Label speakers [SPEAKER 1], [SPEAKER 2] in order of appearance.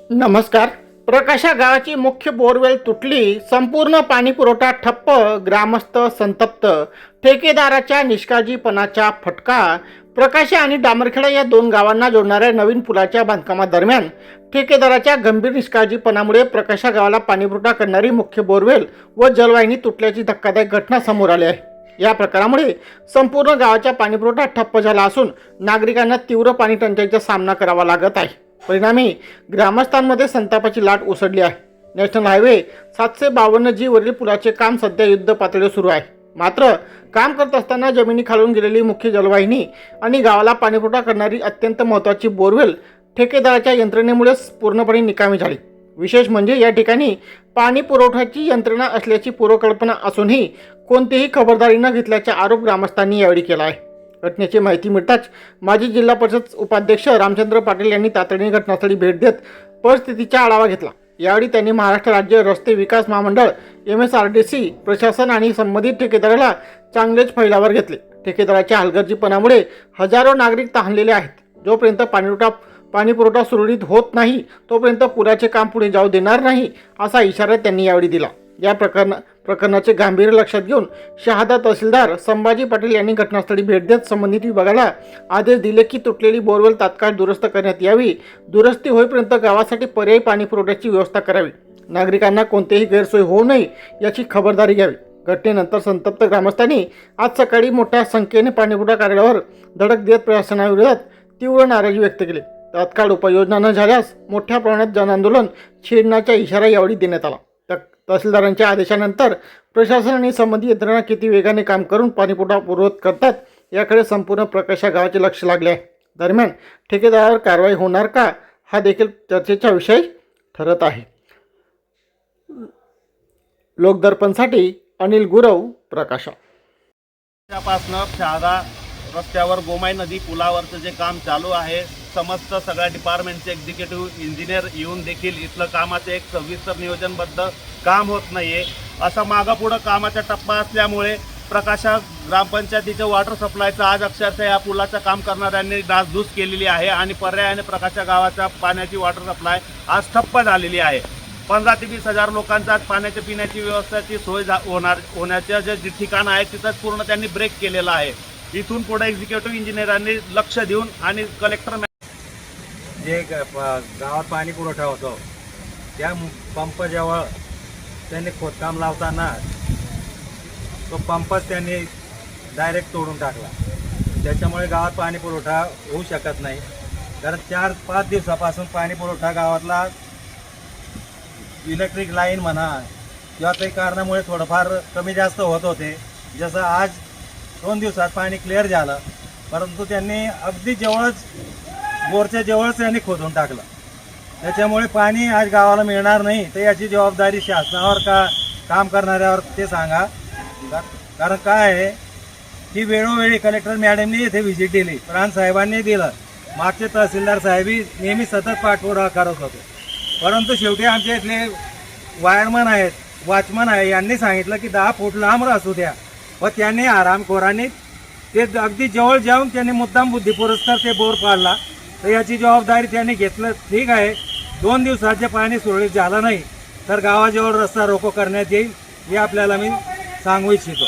[SPEAKER 1] नमस्कार. प्रकाशा गावाची मुख्य बोरवेल तुटली, संपूर्ण पाणी पुरवठा ठप्प, ग्रामस्थ संतप्त, ठेकेदाराच्या निष्काळजीपणाचा फटका. प्रकाशा आणि डामरखेडा या दोन गावांना जोडणाऱ्या नवीन पुलाच्या बांधकामादरम्यान ठेकेदाराच्या गंभीर निष्काळजीपणामुळे प्रकाशा गावाला पाणीपुरवठा करणारी मुख्य बोरवेल व जलवाहिनी तुटल्याची धक्कादायक घटना समोर आली आहे. या प्रकारामुळे संपूर्ण गावाचा पाणीपुरवठा ठप्प झाला असून नागरिकांना तीव्र पाणी टंचाईचा सामना करावा लागत आहे. परिणामी ग्रामस्थांमध्ये संतापाची लाट उसळली आहे. नॅशनल हायवे 752G वरील पुलाचे काम सध्या युद्ध पातळीवर सुरू आहे. मात्र काम करत असताना जमिनी खालून गेलेली मुख्य जलवाहिनी आणि गावाला पाणीपुरवठा करणारी अत्यंत महत्त्वाची बोरवेल ठेकेदाराच्या यंत्रणेमुळेच पूर्णपणे निकामी झाली. विशेष म्हणजे या ठिकाणी पाणी पुरवठ्याची यंत्रणा असल्याची पूर्वकल्पना असूनही कोणतीही खबरदारी न घेतल्याचा आरोप ग्रामस्थांनी यावेळी केला आहे. घटनेची माहिती मिळताच माजी जिल्हा परिषद उपाध्यक्ष रामचंद्र पाटील यांनी तातडीने घटनास्थळी भेट देत परिस्थितीचा आढावा घेतला. यावेळी त्यांनी महाराष्ट्र राज्य रस्ते विकास महामंडळ MSRDC प्रशासन आणि संबंधित ठेकेदाराला चांगलेच फैलावर घेतले. ठेकेदाराच्या हलगर्जीपणामुळे हजारो नागरिक तहानलेले आहेत. जोपर्यंत पाणीपुरवठा सुरळीत होत नाही तोपर्यंत पुलाचे काम पुढे जाऊ देणार नाही असा इशारा त्यांनी यावेळी दिला. या प्रकरणाचे गांभीर्य लक्षात घेऊन शहादा तहसीलदार संभाजी पाटील यांनी घटनास्थळी भेट देत संबंधित विभागाला आदेश दिले की तुटलेली बोरवेल तात्काळ दुरुस्त करण्यात यावी. दुरुस्ती होईपर्यंत गावासाठी पर्यायी पाणी पुरवठ्याची व्यवस्था करावी. नागरिकांना कोणतीही गैरसोय होऊ नये याची खबरदारी घ्यावी. घटनेनंतर संतप्त ग्रामस्थांनी आज सकाळी मोठ्या संख्येने पाणीपुरवठा कार्यालयावर धडक देत प्रशासनाविरोधात तीव्र नाराजी व्यक्त केली. तात्काळ उपाययोजना न झाल्यास मोठ्या प्रमाणात जनआंदोलन छेडण्याचा इशारा यावेळी देण्यात आला. तहसीलदारांच्या आदेशानंतर प्रशासन आणि संबंधित यंत्रणा किती वेगाने काम करून पाणीपुरवठा पुरवत करतात याकडे संपूर्ण प्रकाशा गावाचे लक्ष लागले आहे. दरम्यान ठेकेदारावर कारवाई होणार का हा देखील चर्चेचा विषय ठरत आहे. लोकदर्पणसाठी अनिल गुरव, प्रकाशा.
[SPEAKER 2] त्यापासून शहादा रस्त्यावर गोमाई नदी पुलावरचं जे काम चालू आहे, समस्त सगळ्या डिपार्टमेंटचे एक्झिक्युटिव्ह इंजिनियर येऊन देखील इथलं कामाचं एक सविस्तर नियोजनबद्ध काम होत नाही आहे. असा मागं पुढं कामाचा टप्पा असल्यामुळे प्रकाशा ग्रामपंचायतीच्या वॉटर सप्लायचं आज अक्षरशः या पुलाचं काम करणाऱ्यांनी नासधूस केलेली आहे आणि पर्यायाने प्रकाशा गावाच्या पाण्याची वॉटर सप्लाय आज ठप्प झालेली आहे. 15 ते 20 हजार लोकांचा पाण्याच्या पिण्याची व्यवस्थेची सोय होण्याच्या जे ठिकाणं आहेत तिथंच पूर्ण त्यांनी ब्रेक केलेला आहे. इथून पुढे एक्झिक्युटिव्ह इंजिनियरांनी लक्ष देऊन आणि कलेक्टर
[SPEAKER 3] जे गावात पाणी पुरवठा होतो त्या पंपजवळ त्यांनी खोदकाम लावताना तो पंपच त्यांनी डायरेक्ट तोडून टाकला. त्याच्यामुळे गावात पाणी पुरवठा होऊ शकत नाही. कारण 4-5 दिवसापासून पाणी पुरवठा गावातला इलेक्ट्रिक लाईन म्हणा किंवा काही कारणामुळे थोडंफार कमी जास्त होत होते. जसं आज 2 दिवसात पाणी क्लिअर झालं, परंतु त्यांनी अगदी जवळच बोरच्या जवळच त्यांनी खोदून टाकलं. त्याच्यामुळे पाणी आज गावाला मिळणार नाही. तर याची जबाबदारी शासनावर का काम करणाऱ्यावर ते सांगा. कारण काय आहे की वेळोवेळी कलेक्टर मॅडमनी इथे व्हिजिट दिली, प्रांत साहेबांनी दिलं, मागचे तहसीलदार साहेबी नेहमी सतत पाठपुरावा करत होते. परंतु शेवटी आमच्या इथले वायरमन आहेत, वॉचमन आहे, यांनी सांगितलं की 10 फूट लांब असू द्या. व त्यांनी आरामखोरांनी ते अगदी जवळ जाऊन त्यांनी मुद्दाम बुद्धिपुरस्कार ते बोर पाडला. तर याची जबाबदारी त्यांनी घेतलं. ठीक आहे, 2 दिवसात जे पाणी सुरळीत झालं नाही तर गावाजवळ रस्ता रोको करण्यात येईल हे आपल्याला मी सांगू इच्छितो.